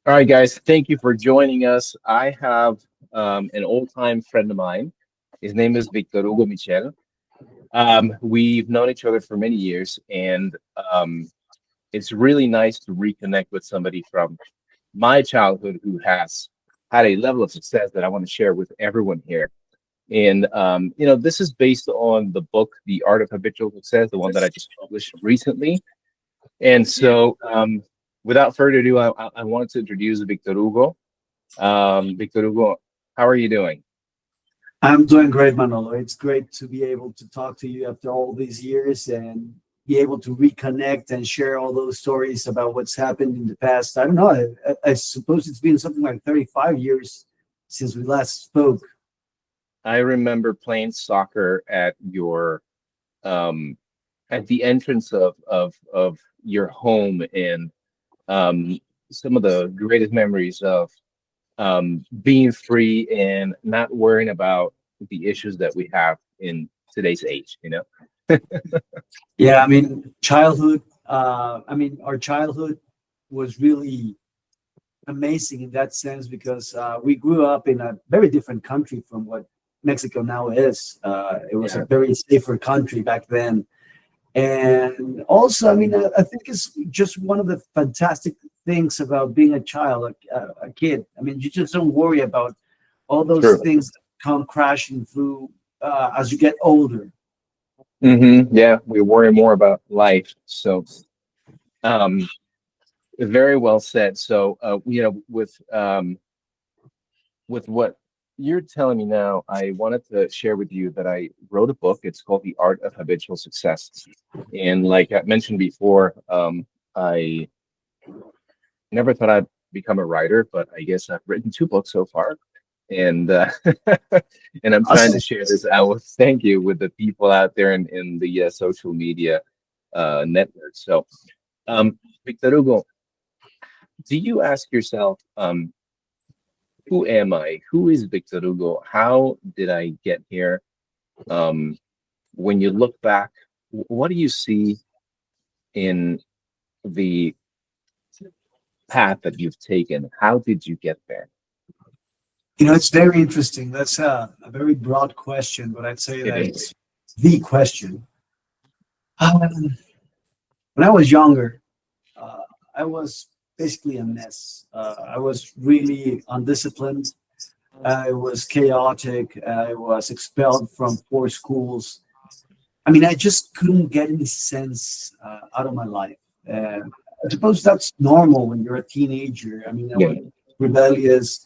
All right, guys, thank you for joining us. I have an old-time friend of mine. His name is Victor Hugo Michel. We've known each other for many years, and it's really nice to reconnect with somebody from my childhood who has had a level of success that I want to share with everyone here. And this is based on the book, The Art of Habitual Success, the one that I just published recently. And so, without further ado, I wanted to introduce Victor Hugo. Victor Hugo, how are you doing? I'm doing great, Manolo. It's great to be able to talk to you after all these years and be able to reconnect and share all those stories about what's happened in the past. I don't know. I suppose it's been something like 35 years since we last spoke. I remember playing soccer at your at the entrance of your home, and some of the greatest memories of being free and not worrying about the issues that we have in today's age, you know? Yeah, I mean, childhood. Our childhood was really amazing in that sense because we grew up in a very different country from what Mexico now is. It was a very safer country back then. And also, I think it's just one of the fantastic things about being a child, a kid. I mean, you just don't worry about all those True. things that come crashing through as you get older. Yeah, we worry more about life. So, very well said. So, with what you're telling me now, I wanted to share with you that I wrote a book. It's called The Art of Habitual Success. And like I mentioned before, I never thought I'd become a writer, but I guess I've written two books so far. And and I'm trying to Awesome. share this out with, thank you, with the people out there in the social media network. So, Victor Hugo, do you ask yourself, who am I? Who is Victor Hugo? How did I get here? When you look back, what do you see in the path that you've taken? How did you get there? It's very interesting. That's a very broad question, but I'd say It that is. it's the question. Um, when I was younger, I was basically a mess. I was really undisciplined. I was chaotic. I was expelled from four schools. I mean, I just couldn't get any sense out of my life. I suppose that's normal when you're a teenager. I mean, I Yeah. was rebellious.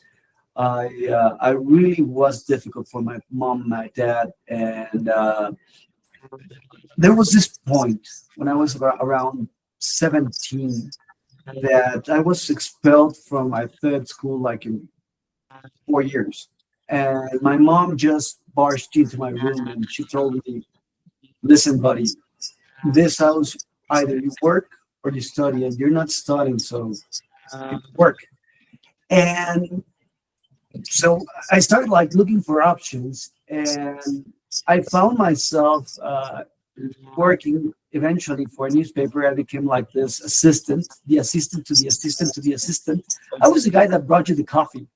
I really was difficult for my mom, my dad, and there was this point when I was around 17 that I was expelled from my third school like in 4 years. And my mom just barged into my room and she told me, listen, buddy, this house, either you work or you study, and you're not studying, so you work. And so I started like looking for options, and I found myself working eventually for a newspaper. I became like this assistant, the assistant to the assistant to the assistant. I was the guy that brought you the coffee,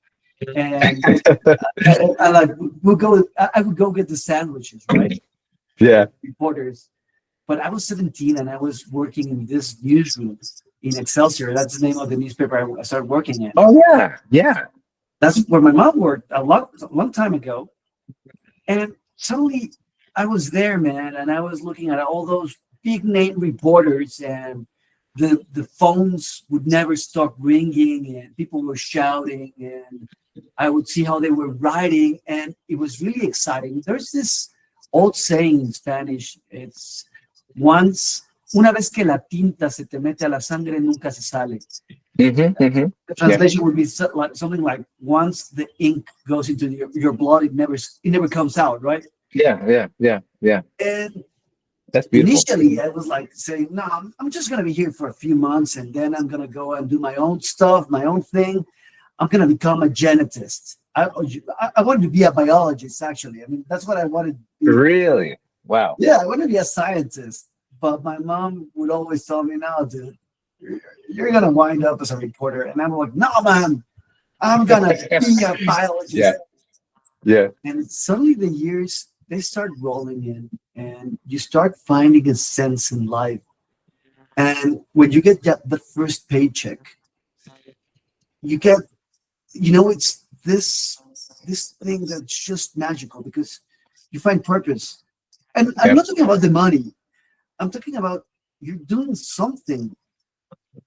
and I like would go. I would go get the sandwiches, right? Yeah. Reporters. But I was 17 and I was working in this newsroom in Excelsior. That's the name of the newspaper I started working in. Oh yeah, yeah. That's where my mom worked a long time ago. And suddenly I was there, man, and I was looking at all those big name reporters, and the phones would never stop ringing, and people were shouting, and I would see how they were writing, and it was really exciting. There's this old saying in Spanish. It's una vez que la tinta se te mete a la sangre, nunca se sale. The Yeah. translation would be something like, once the ink goes into your blood, it never comes out, right? Yeah. And That's beautiful. initially, I was like saying, no, I'm just going to be here for a few months, and then I'm going to go and do my own stuff, my own thing. I'm going to become a genetist. I wanted to be a biologist, actually. I mean, that's what I wanted to be. Really? Wow. Yeah, I wanted to be a scientist. But my mom would always tell me, no, dude, you're gonna wind up as a reporter. And I'm like, no, man, I'm gonna be a Yeah, biologist. yeah, And suddenly the years they start rolling in, and you start finding a sense in life. And when you get the first paycheck, you get, it's this thing that's just magical because you find purpose. And I'm yeah. not talking about the money. I'm talking about you're doing something.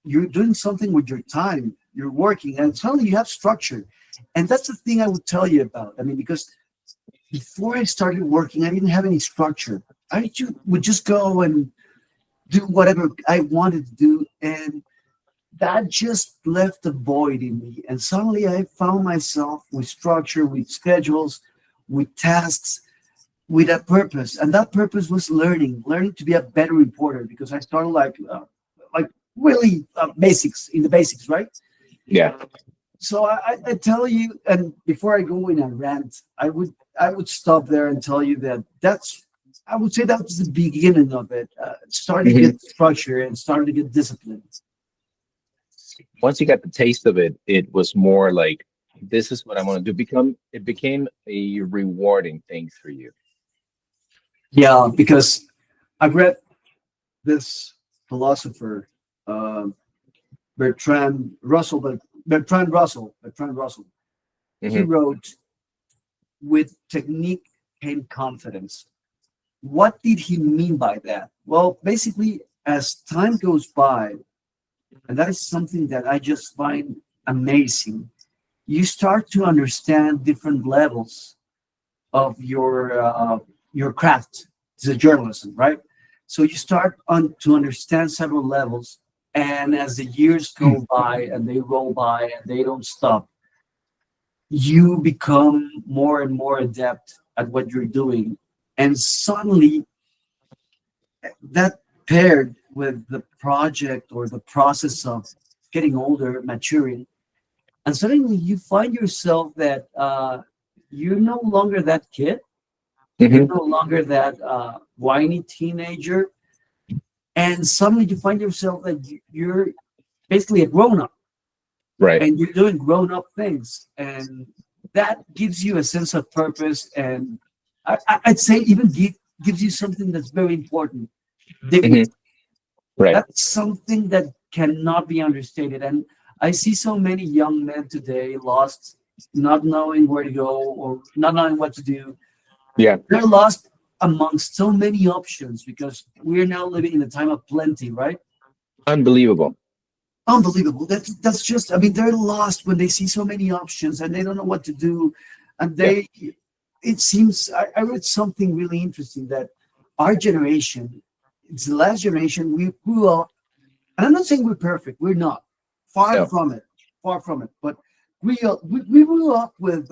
You're doing something with your time. You're working, and suddenly you have structure. And that's the thing I would tell you about. I mean, because before I started working, I didn't have any structure. Would just go and do whatever I wanted to do, and that just left a void in me. And suddenly I found myself with structure, with schedules, with tasks, with a purpose. And that purpose was learning to be a better reporter because I started like really basics in the basics, right? Yeah. So I tell you, and before I go in a rant, I would stop there and tell you that I would say that was the beginning of it. Starting to Mhm. get structure and starting to get discipline. Once you got the taste of it, it was more like, this is what I want to do. It became a rewarding thing for you. Yeah, because I've read this philosopher, um, Bertrand Russell. He Hmm. wrote, "With technique came confidence." What did he mean by that? Well, basically, as time goes by, and that is something that I just find amazing, you start to understand different levels of your craft as a journalism, right? So you start on to understand several levels, and as the years go by and they roll by and they don't stop, you become more and more adept at what you're doing, and suddenly that paired with the project or the process of getting older, maturing, and suddenly you find yourself that you're no longer that kid. You're Hmm. no longer that whiny teenager, and suddenly you find yourself that you're basically a grown up, Right. and you're doing grown up things, and that gives you a sense of purpose, and I'd say even gives you something that's very important, Hmm. dignity. Right. That's something that cannot be understated. And I see so many young men today lost, not knowing where to go or not knowing what to do. Yeah. They're lost amongst so many options because we're now living in a time of plenty, right? Unbelievable. Unbelievable. That's just, I mean, they're lost when they see so many options and they don't know what to do. And Yeah. it seems, I read something really interesting that our generation, it's the last generation we grew up, and I'm not saying we're perfect, we're not. Far No. from it, far from it. But we grew up with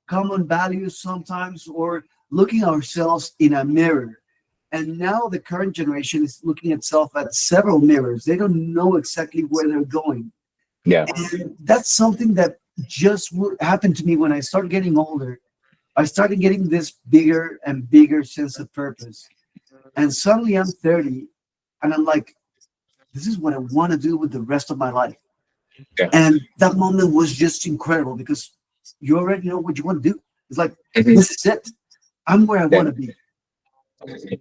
common values sometimes, or looking ourselves in a mirror. And now the current generation is looking itself at several mirrors. They don't know exactly where they're going. Yeah. And that's something that just happened to me when I started getting older. I started getting this bigger and bigger sense of purpose. And suddenly I'm 30 and I'm like, this is what I want to do with the rest of my life. Yeah. And that moment was just incredible because you already know what you want to do. It's like, Hmm. this is it. I'm where I Yeah. want to be.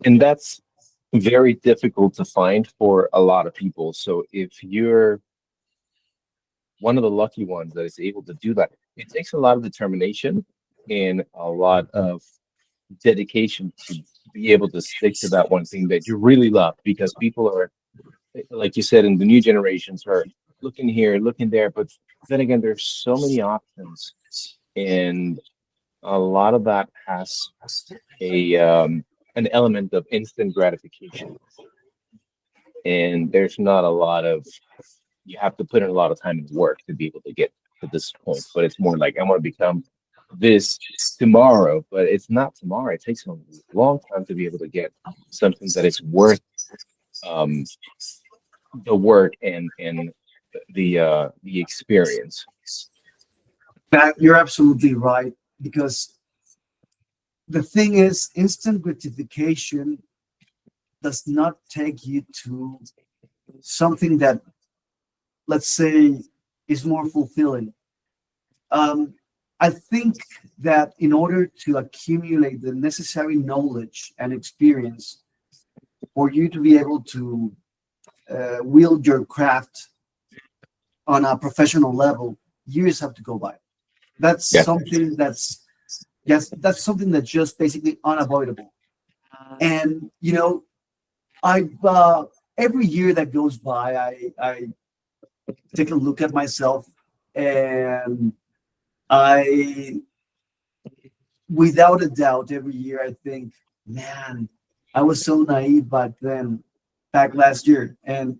And that's very difficult to find for a lot of people. So if you're one of the lucky ones that is able to do that, it takes a lot of determination and a lot of dedication to be able to stick to that one thing that you really love, because people are, like you said, in the new generations are looking here, looking there, but then again, there's so many options, and a lot of that has a an element of instant gratification, and there's not a lot of, you have to put in a lot of time and work to be able to get to this point. But it's more like, I want to become this tomorrow, but it's not tomorrow. It takes a long time to be able to get something that is worth um, the work and the experience. That you're absolutely right. Because the thing is, instant gratification does not take you to something that, let's say, is more fulfilling. Um, I think that in order to accumulate the necessary knowledge and experience for you to be able to wield your craft on a professional level, years have to go by. That's Yeah. something that's yes, that's something that's just basically unavoidable. And I every year that goes by, I take a look at myself, and I, without a doubt, every year I think, man, I was so naive back then, back last year. And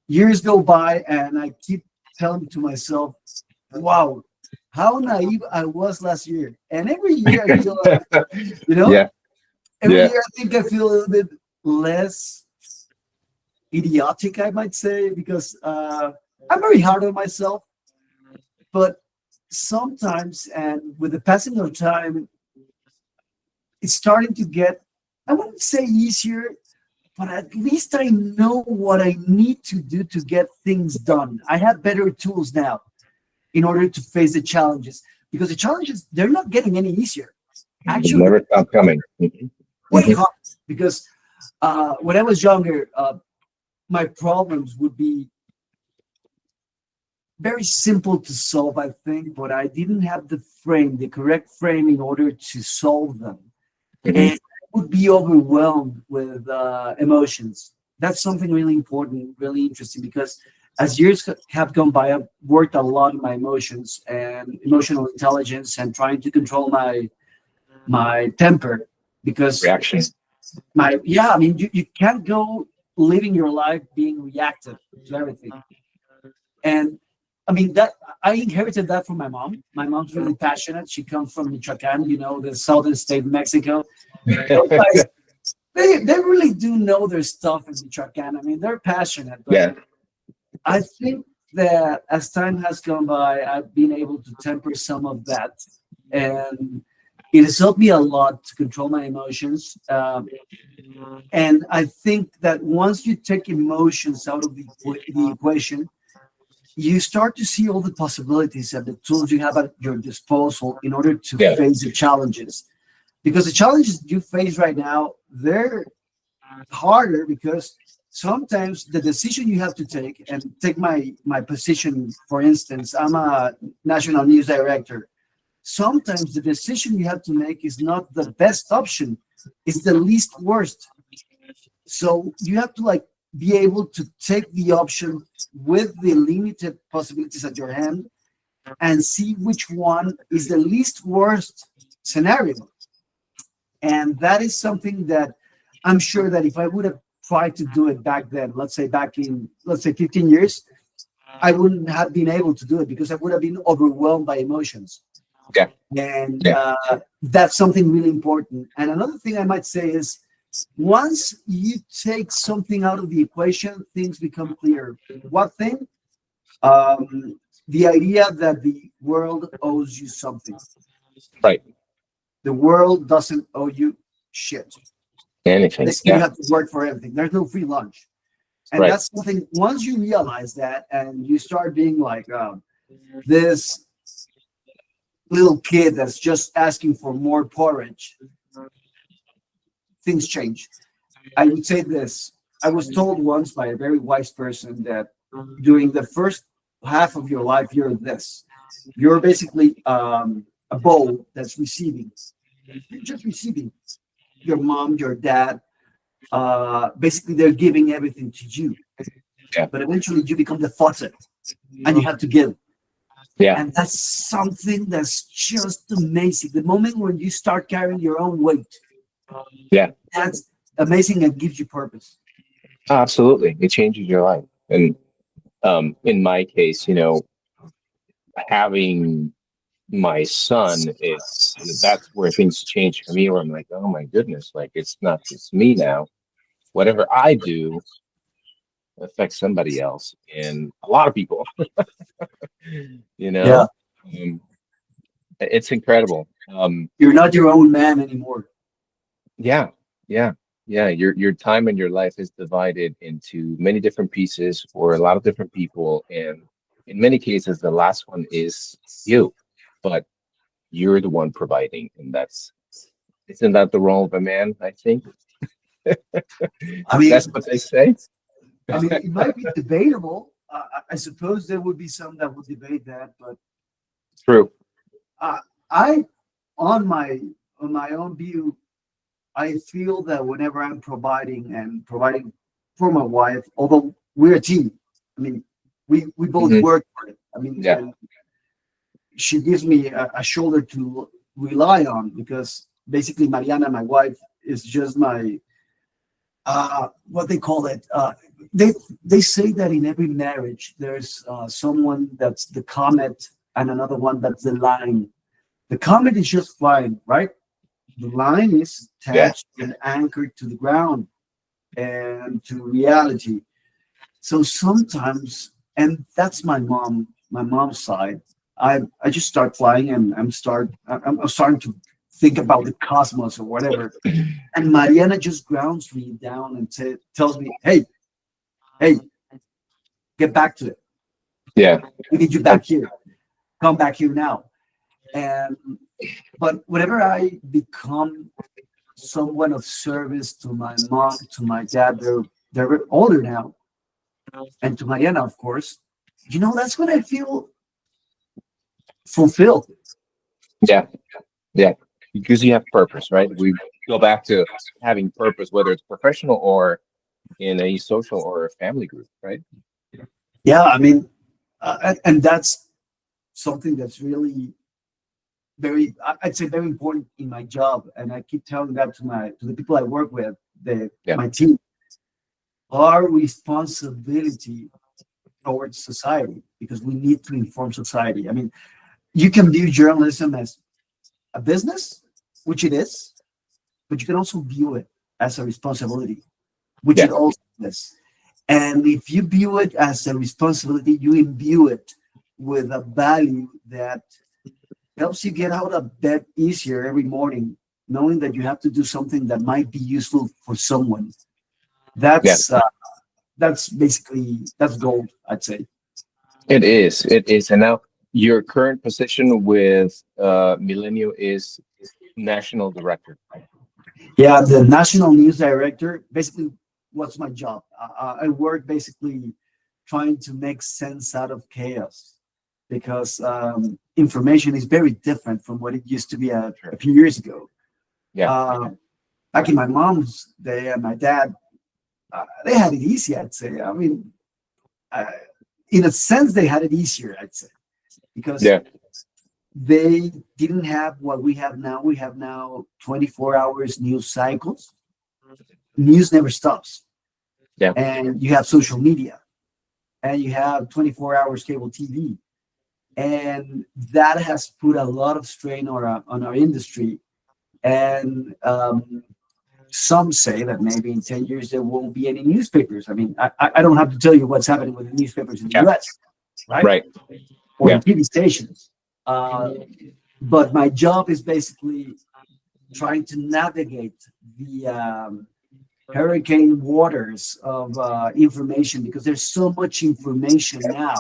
years go by, and I keep telling to myself, wow, how naive I was last year. And every year I feel, you know, Yeah. every Yeah. year I think I feel a little bit less idiotic, I might say, because I'm very hard on myself. But sometimes, and with the passing of time, it's starting to get, I wouldn't say easier, but at least I know what I need to do to get things done. I have better tools now in order to face the challenges, because the challenges, they're not getting any easier. It Actually, never stop coming. Mhm. way Mhm. hard. Because when I was younger, my problems would be very simple to solve, I think, but I didn't have the correct frame in order to solve them. Mhm. And I would be overwhelmed with emotions. That's something really important, really interesting, because as years have gone by, I've worked a lot on my emotions and emotional intelligence and trying to control my temper, because Reaction. I mean, you can't go living your life being reactive to everything. And I mean that I inherited that from my mom. My mom's really passionate. She comes from Michoacan, the southern state of Mexico. Those guys, they really do know their stuff in Michoacan. I mean, they're passionate, but Yeah. I think that as time has gone by, I've been able to temper some of that, and it has helped me a lot to control my emotions. And I think that once you take emotions out of the equation, you start to see all the possibilities and the tools you have at your disposal in order to Yeah. face the challenges. Because the challenges you face right now, they're harder, because sometimes the decision you have to take, and take my position, for instance, I'm a national news director. Sometimes the decision you have to make is not the best option, it's the least worst. So you have to like be able to take the option with the limited possibilities at your hand, and see which one is the least worst scenario. And that is something that I'm sure that if I would have tried to do it back then, let's say back in, let's say 15 years, I wouldn't have been able to do it, because I would have been overwhelmed by emotions. Yeah. And Yeah. that's something really important. And another thing I might say is, once you take something out of the equation, things become clear. What thing? The idea that the world owes you something. Right. The world doesn't owe you shit. Anything. You Yeah. have to work for everything. There's no free lunch. And Right. that's something, once you realize that, and you start being like this little kid that's just asking for more porridge, things change. I would say this. I was told once by a very wise person that during the first half of your life, you're this. You're basically a bowl that's receiving. You're just receiving. Your mom, your dad, basically they're giving everything to you. Yeah. But eventually you become the faucet, and you have to give. Yeah. And that's something that's just amazing. The moment when you start carrying your own weight, Yeah. that's amazing and gives you purpose. Absolutely. It changes your life. And in my case, having my son, that's where things change for me, where I'm like, oh my goodness, like it's not just me now. Whatever I do affects somebody else, and a lot of people. you Yeah. know um, it's incredible. You're not your own man anymore. Yeah. Yeah. Yeah, your time and your life is divided into many different pieces for a lot of different people, and in many cases, the last one is you, but you're the one providing, and that's isn't that the role of a man? I think I that's mean, what they say. it might be debatable. I suppose there would be some that would debate that, but True. uh, I, on my own view, I feel that whenever I'm providing for my wife, although we're a team, I mean, we both Hmm. work for it. I mean, Yeah. and she gives me a shoulder to rely on because basically Mariana, my wife, is just my what they call it. They they say that in every marriage there's someone that's the comet and another one that's the line. The comet is just flying, right? The line is Yeah. attached and anchored to the ground and to reality. So sometimes, and that's my mom's side. I just start flying and I'm starting to think about the cosmos or whatever. And Mariana just grounds me down and tells me, hey, get back to it. Yeah. We need you back here. Come back here now. And but whenever I become someone of service to my mom, to my dad, they're older now, and to Mariana, of course. That's when I feel fulfilled. Yeah. Yeah. Because you have purpose, right? We go back to having purpose, whether it's professional or in a social or a family group, right? Yeah, I mean, and that's something that's really I'd say very important in my job, and I keep telling that to the people I work with, Yeah. my team. Our responsibility towards society, because we need to inform society. I mean, you can view journalism as a business, which it is, but you can also view it as a responsibility, which Yeah. it also is. And if you view it as a responsibility, you imbue it with a value that helps you get out of bed easier every morning, knowing that you have to do something that might be useful for someone. Yeah. That's basically that's gold, I'd say. It is. It is. And now your current position with MILENIO is national director. Yeah, the national news director. Basically, what's my job? I work basically trying to make sense out of chaos because information is very different from what it used to be a few years ago. Yeah. Uh, Back in my mom's day and my dad, they had it easy, I'd say. I mean, uh, in a sense, they had it easier, I'd say, because Yeah. they didn't have what we have now. We have now 24 hours news cycles. News never stops. Yeah. And you have social media and you have 24 hours cable TV. And that has put a lot of strain on our industry. And some say that maybe in 10 years there won't be any newspapers. I mean, I don't have to tell you what's happening with the newspapers in the Yeah. US, right? Right. Or Yeah. the TV stations. Uh, but my job is basically trying to navigate the hurricane waters of information because there's so much information now.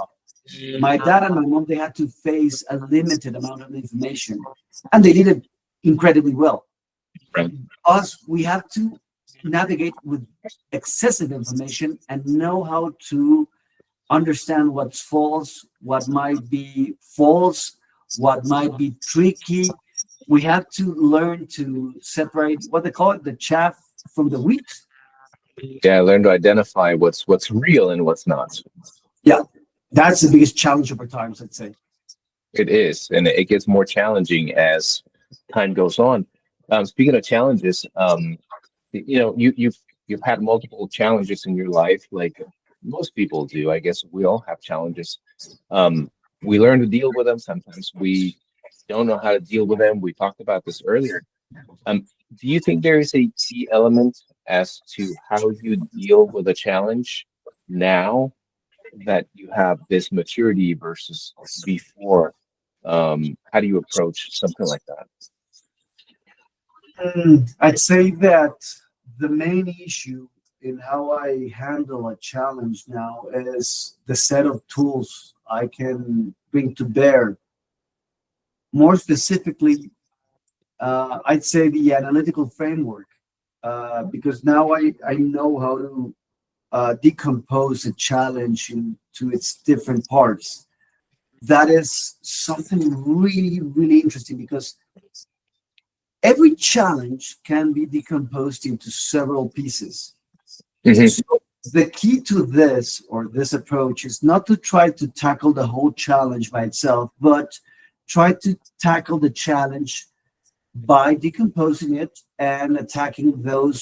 My dad and my mom, they had to face a limited amount of information, and they did it incredibly well. Right. Us, we have to navigate with excessive information and know how to understand what's false, what might be false, what might be tricky. We have to learn to separate what they call it, the chaff from the wheat. Yeah. Learn to identify what's real and what's not. Yeah, that's the biggest challenge of our times, I'd say. It is, and it gets more challenging as time goes on. Speaking of challenges, you've had multiple challenges in your life, like most people do. I guess we all have challenges. We learn to deal with them. Sometimes we don't know how to deal with them. We talked about this earlier. Um, do you think there is a key element as to how you deal with a challenge now that you have this maturity versus before? How do you approach something like that? I'd say that the main issue in how I handle a challenge now is the set of tools I can bring to bear. More specifically, I'd say the analytical framework, because now I know how to decompose a challenge into its different parts. That is something really, really interesting because every challenge can be decomposed into several pieces. Mhm. So the key to this or this approach is not to try to tackle the whole challenge by itself, but try to tackle the challenge by decomposing it and attacking those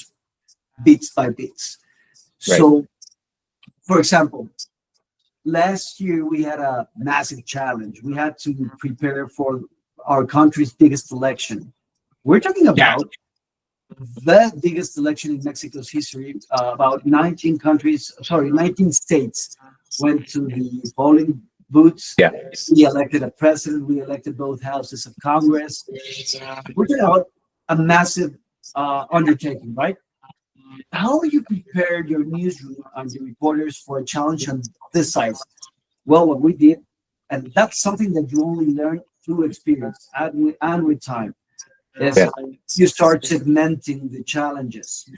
bits by bits. Right. So, for example, last year we had a massive challenge. We had to prepare for our country's biggest election. We're talking Yeah. about the biggest election in Mexico's history. About 19 countries, sorry, 19 states went to the polling booths. Yeah. We elected a president. We elected both houses of Congress. We're talking about a massive undertaking, right? How you prepare your newsroom and your reporters for a challenge on this size? Well, what we did, and that's something that you only learn through experience and with time, is Yeah. you start segmenting the challenges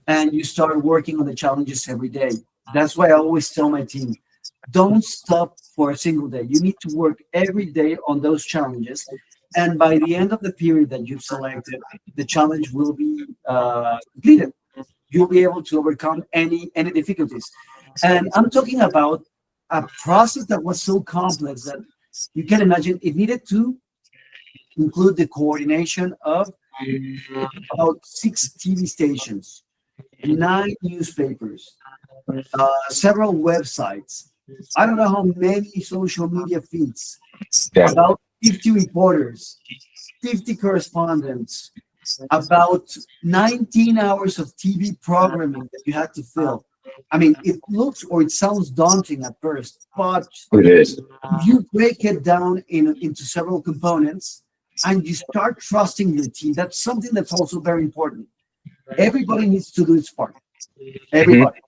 and you start working on the challenges every day. That's why I always tell my team, don't stop for a single day. You need to work every day on those challenges. And by the end of the period that you've selected, the challenge will be completed. You'll be able to overcome any difficulties. And I'm talking about a process that was so complex that you can imagine it needed to include the coordination of about 6 TV stations, 9 newspapers, several websites. I don't know how many social media feeds, Yeah. about 50 reporters, 50 correspondents, about 19 hours of TV programming that you had to fill. I mean, it looks or it sounds daunting at first, but It is. you break it down into several components and you start trusting your team. That's something that's also very important. Everybody needs to do its part. Everybody.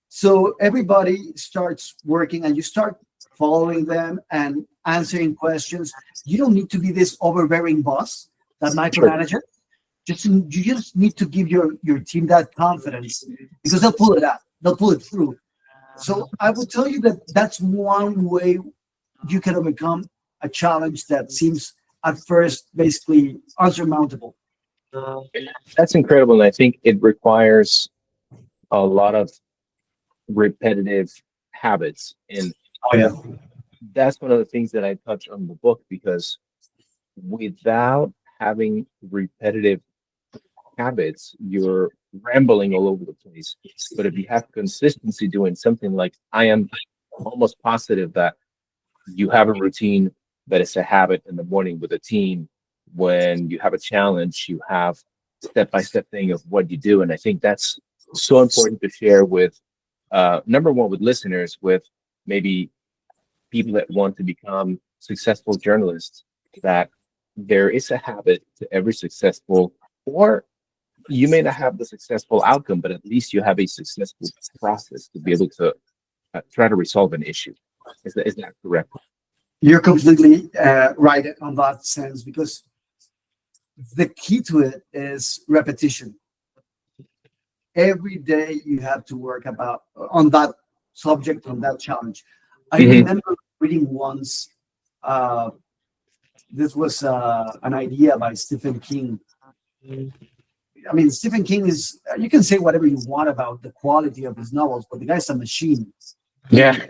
So everybody starts working and you start following them and answering questions. You don't need to be this overbearing boss, that micromanager. You just need to give your team that confidence because they'll pull it out. They'll pull it through. So I will tell you that that's one way you can overcome a challenge that seems at first basically unsurmountable. That's incredible. And I think it requires a lot of repetitive habits. And Oh yeah. that's one of the things that I touch on the book because without having repetitive habits, you're rambling all over the place. But if you have consistency doing something like I am almost positive that you have a routine that is a habit in the morning with a team. When you have a challenge, you have step-by-step thing of what you do. And I think that's so important to share with number one, with listeners, with maybe people that want to become successful journalists, that there is a habit to every successful, or you may not have the successful outcome, but at least you have a successful process to be able to try to resolve an issue. Is that correct? You're completely right on that sense because the key to it is repetition. Every day you have to work about on that subject, on that challenge. I remember reading once, this was an idea by Stephen King. I mean, Stephen King is, you can say whatever you want about the quality of his novels, but the guy's a machine. Yeah.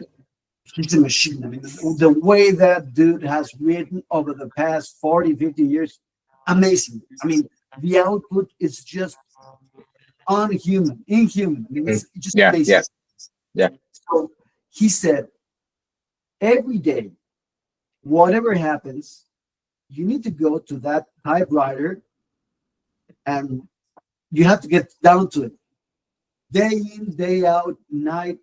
He's a machine. I mean, the way that dude has written over the past 40, 50 years, amazing. I mean, the output is just inhuman. I mean, it's just amazing. Yeah. So he said, every day, whatever happens, you need to go to that typewriter and you have to get down to it. Day in, day out, night,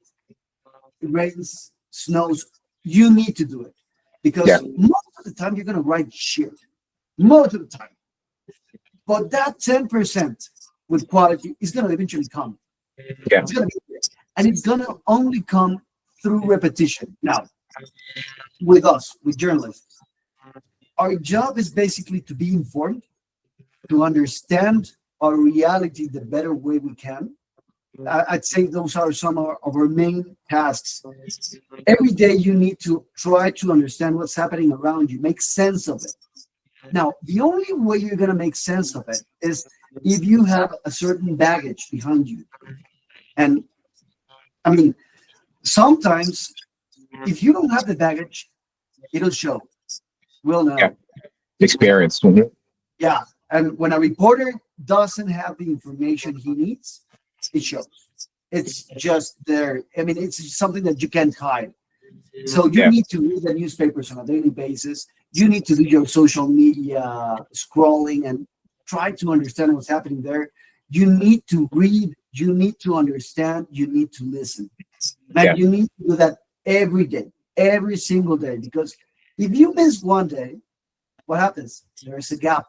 it rains, snows, you need to do it. Because most of the time you're going to write shit. Most of the time. But that 10%, with quality is going to eventually come. Yeah. It's going to be there. And it's going to only come through repetition. Now, with us, with journalists, our job is basically to be informed, to understand our reality the better way we can. I'd say those are some of our main tasks. Every day you need to try to understand what's happening around you, make sense of it. Now, the only way you're going to make sense of it is if you have a certain baggage behind you. And I mean, sometimes if you don't have the baggage, it'll show. We'll know. Yeah. Experience. Mhm. Yeah. And when a reporter doesn't have the information he needs, it shows. It's just there. I mean, it's something that you can't hide. So you Yeah. need to read the newspapers on a daily basis. You need to do your social media scrolling and try to understand what's happening there. You need to read. You need to understand. You need to listen. And Yeah. you need to do that every day, every single day. Because if you miss one day, what happens? There's a gap.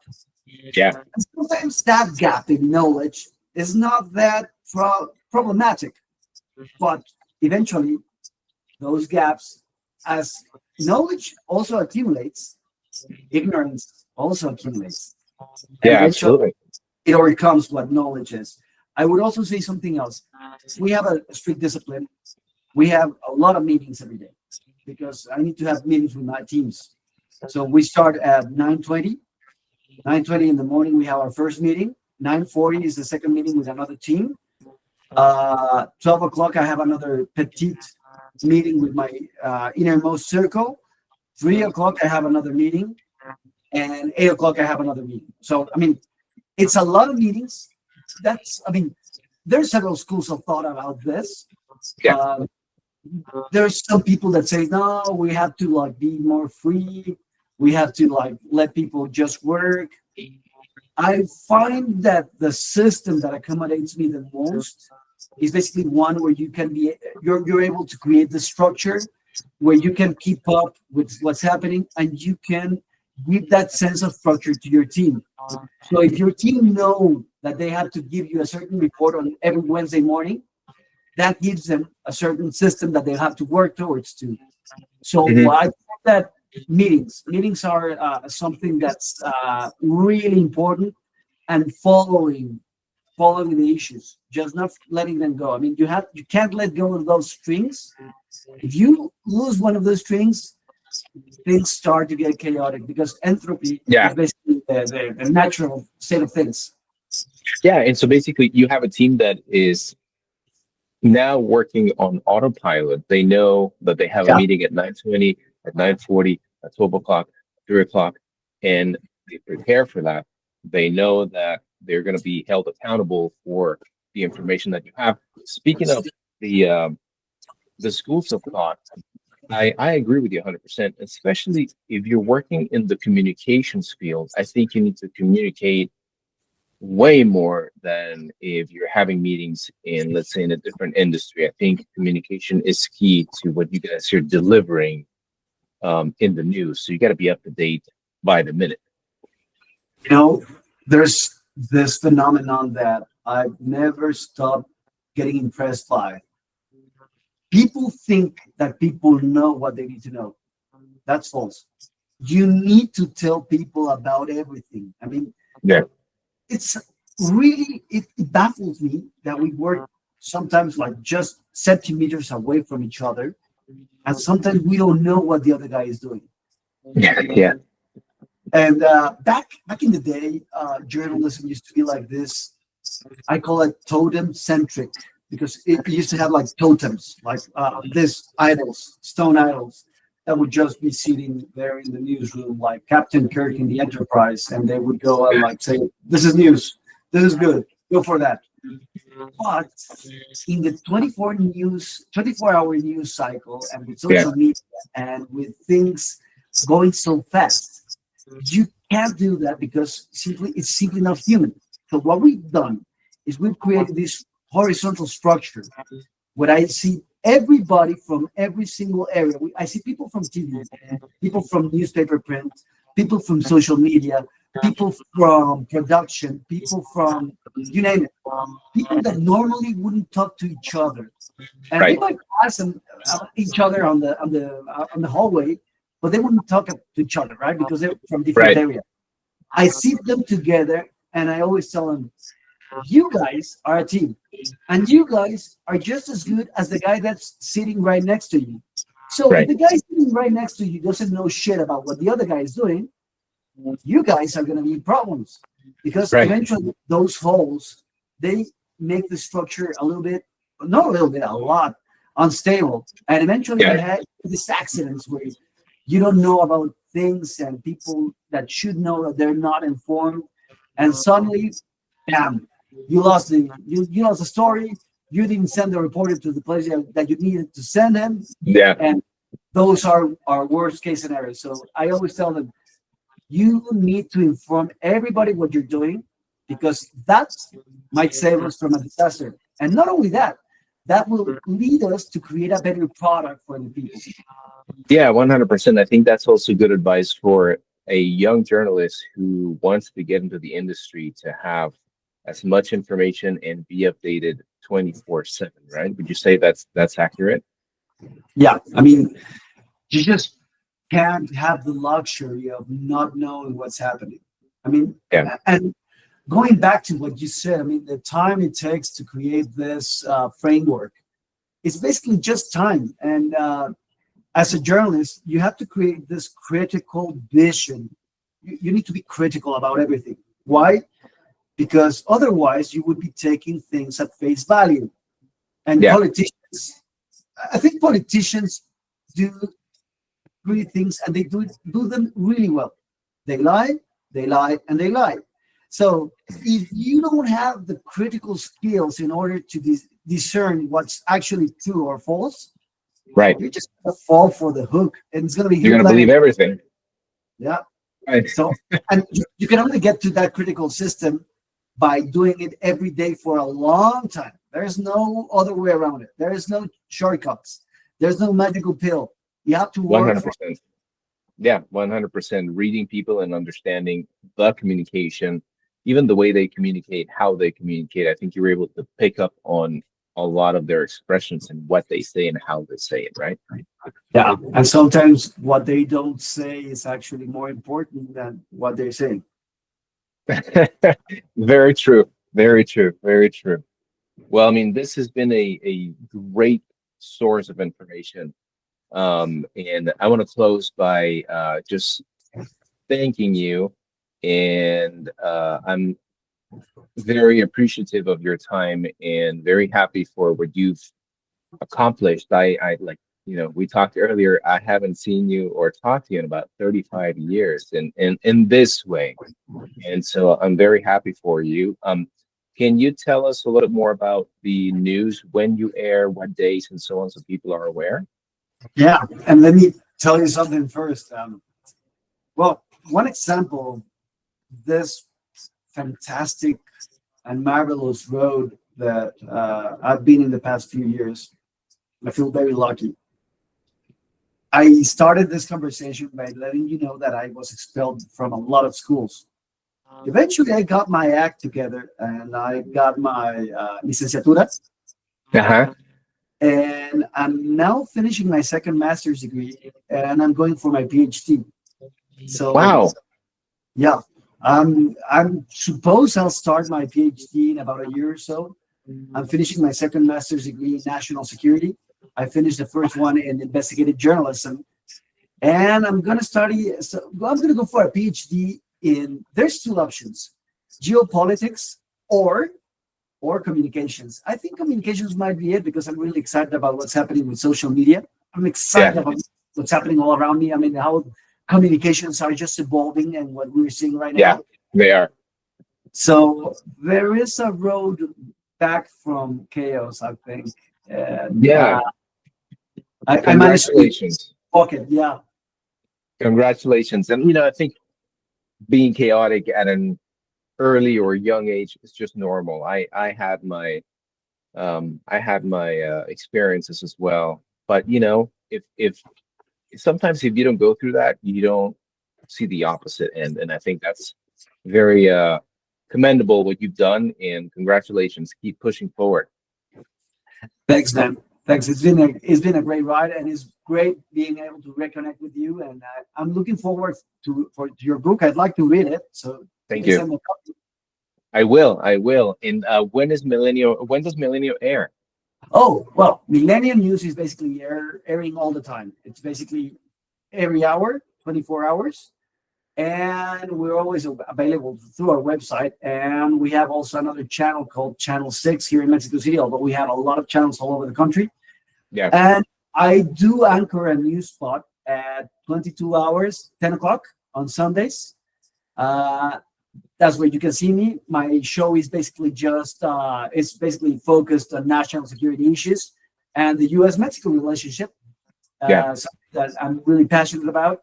Yeah. And sometimes that gap in knowledge is not that problematic, but eventually those gaps, as knowledge also accumulates, ignorance also accumulates. And Yeah. eventually Absolutely. it overcomes what knowledge is. I would also say something else. We have a strict discipline. We have a lot of meetings every day because I need to have meetings with my teams. So we start at 9:20. 9:20 in the morning, we have our first meeting. 9:40 is the second meeting with another team. 12 o'clock, I have another petite meeting with my innermost circle. 3 o'clock, I have another meeting. And 8 o'clock, I have another meeting. So, I mean, it's a lot of meetings. There's several schools of thought about this. Yeah. There's some people that say, no, we have to like be more free. We have to like let people just work. I find that the system that accommodates me the most is basically one where you're able to create the structure where you can keep up with what's happening and you can give that sense of structure to your team. So if your team know that they have to give you a certain report on every Wednesday morning, that gives them a certain system that they have to work towards too. So Mhm. I think that meetings are something that's really important, and following the issues, just not letting them go. I mean, you can't let go of those strings. If you lose one of those strings, things start to get chaotic because entropy Yeah. is basically the natural state of things. Yeah. And so basically, you have a team that is now working on autopilot. They know that they have a Yeah. meeting at 9:20, at 9:40, at 12 o'clock, 3 o'clock, and they prepare for that. They know that they're going to be held accountable for the information that you have. Speaking of the schools of thought, I agree with you 100%, especially if you're working in the communications field. I think you need to communicate way more than if you're having meetings in, let's say, in a different industry. I think communication is key to what you guys are delivering in the news. So you got to be up to date by the minute. You know, there's this phenomenon that I've never stopped getting impressed by. People think that people know what they need to know. That's false. You need to tell people about everything. I mean, Yeah. it's really, it baffles me that we work sometimes like just centimeters away from each other, and sometimes we don't know what the other guy is doing. Yeah. Yeah. And back in the day, journalism used to be like this. I call it totem centric because it used to have like totems, like this idols, stone idols that would just be sitting there in the newsroom, like Captain Kirk in the Enterprise, and they would go and like say, "This is news. This is good. Go for that." But in the 24-hour news cycle, and with Yeah. social media and with things going so fast, you can't do that because it's simply not human. So what we've done is we've created this horizontal structure where I see everybody from every single area. I see people from TV, people from newspaper print, people from social media. people from production, people from you name it, people that normally wouldn't talk to each other, and they Right. might pass each other on the hallway, but they wouldn't talk to each other, right? Because they're from different Right. areas. I see them together, and I always tell them, "You guys are a team, and you guys are just as good as the guy that's sitting right next to you. So if Right. the guy sitting right next to you doesn't know shit about what the other guy is doing, you guys are going to be problems because Right. eventually those holes they make the structure a little bit, not a little bit, a lot unstable, and eventually Yeah. you have these accidents where you don't know about things and people that should know that they're not informed, and suddenly, bam, you lost the story. You didn't send the reporter to the place that you needed to send him, Yeah. and those are our worst case scenarios. So I always tell them you need to inform everybody what you're doing because that might save us from a disaster. And not only that, that will lead us to create a better product for the people. Yeah, 100%. I think that's also good advice for a young journalist who wants to get into the industry to have as much information and be updated 24/7, right? Would you say that's accurate? Yeah, I mean, you just can't have the luxury of not knowing what's happening. I mean, Yeah. and going back to what you said, I mean, the time it takes to create this framework is basically just time. And as a journalist, you have to create this critical vision. You need to be critical about everything. Why? Because otherwise, you would be taking things at face value. And Yeah. politicians, I think politicians do three things and they do them really well. They lie, they lie, and they lie. So if you don't have the critical skills in order to discern what's actually true or false, Right. you're just gonna fall for the hook, and it's gonna be You're hook, gonna line, believe and everything. yeah. Right. So and you can only get to that critical system by doing it every day for a long time. There's no other way around it. There is no shortcuts. There's no magical pill. You have to work for 100%. Yeah, 100%. Reading people and understanding the communication, even the way they communicate, how they communicate. I think you're able to pick up on a lot of their expressions and what they say and how they say it, right? yeah. And sometimes what they don't say is actually more important than what they're saying. Very true. Very true. Very true. Well, I mean, this has been a great source of information. And I want to close by just thanking you. And I'm very appreciative of your time and very happy for what you've accomplished. I like, we talked earlier, I haven't seen you or talked to you in about 35 years in this way. And so I'm very happy for you. Can you tell us a little more about the news, when you air, what days, and so on, so people are aware? Yeah. And let me tell you something first. Well, one example, this fantastic and marvelous road that I've been in the past few years, I feel very lucky. I started this conversation by letting you know that I was expelled from a lot of schools. Eventually, I got my act together and I got my licenciatura, Uh-huh. and I'm now finishing my second master's degree and I'm going for my PhD. So, Wow. yeah, I'm suppose I'll start my PhD in about a year or so. I'm finishing my second master's degree in national security. I finished the first one in investigative journalism, and I'm gonna study. So I'm gonna go for a PhD in. There's two options: geopolitics or communications. I think communications might be it because I'm really excited about what's happening with social media. I'm excited Yeah. about what's happening all around me. I mean, how communications are just evolving and what we're seeing right Yeah, now. they are. So there is a road back from chaos, I think. And Yeah. I managed to Congratulations. walk it. Yeah. Congratulations. And I think being chaotic at an early or young age is just normal. I had my experiences as well. But if sometimes if you don't go through that, you don't see the opposite end. And I think very commendable what you've done, and congratulations. Keep pushing forward. Thanks, man. Thanks. It's been a great ride, and it's great being able to reconnect with you. And I'm looking forward to your book. I'd like to read it. So Thank please you. send me a copy. I will. I will. And when does Milenio air? Oh, well, Millennium News is basically airing all the time. It's basically every hour, 24 hours. And we're always available through our website. And we have also another channel called Channel 6 here in Mexico City, although we have a lot of channels all over the country. Yeah. And I do anchor a news spot at 22 hours, 10 o'clock on Sundays. That's where you can see me. My show is basically it's basically focused on national security issues and the U.S.-Mexico relationship. Something that I'm really passionate about.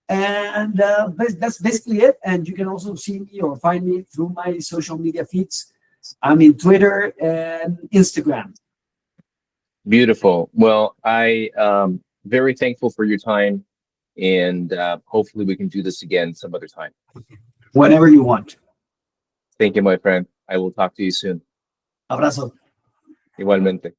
And that's basically it. And you can also see me or find me through my social media feeds. I'm in Twitter and Instagram. Beautiful. Well, I very thankful for your time, and hopefully we can do this again some other time. Whenever you want. Thank you, my friend. I will talk to you soon. Abrazo. Igualmente.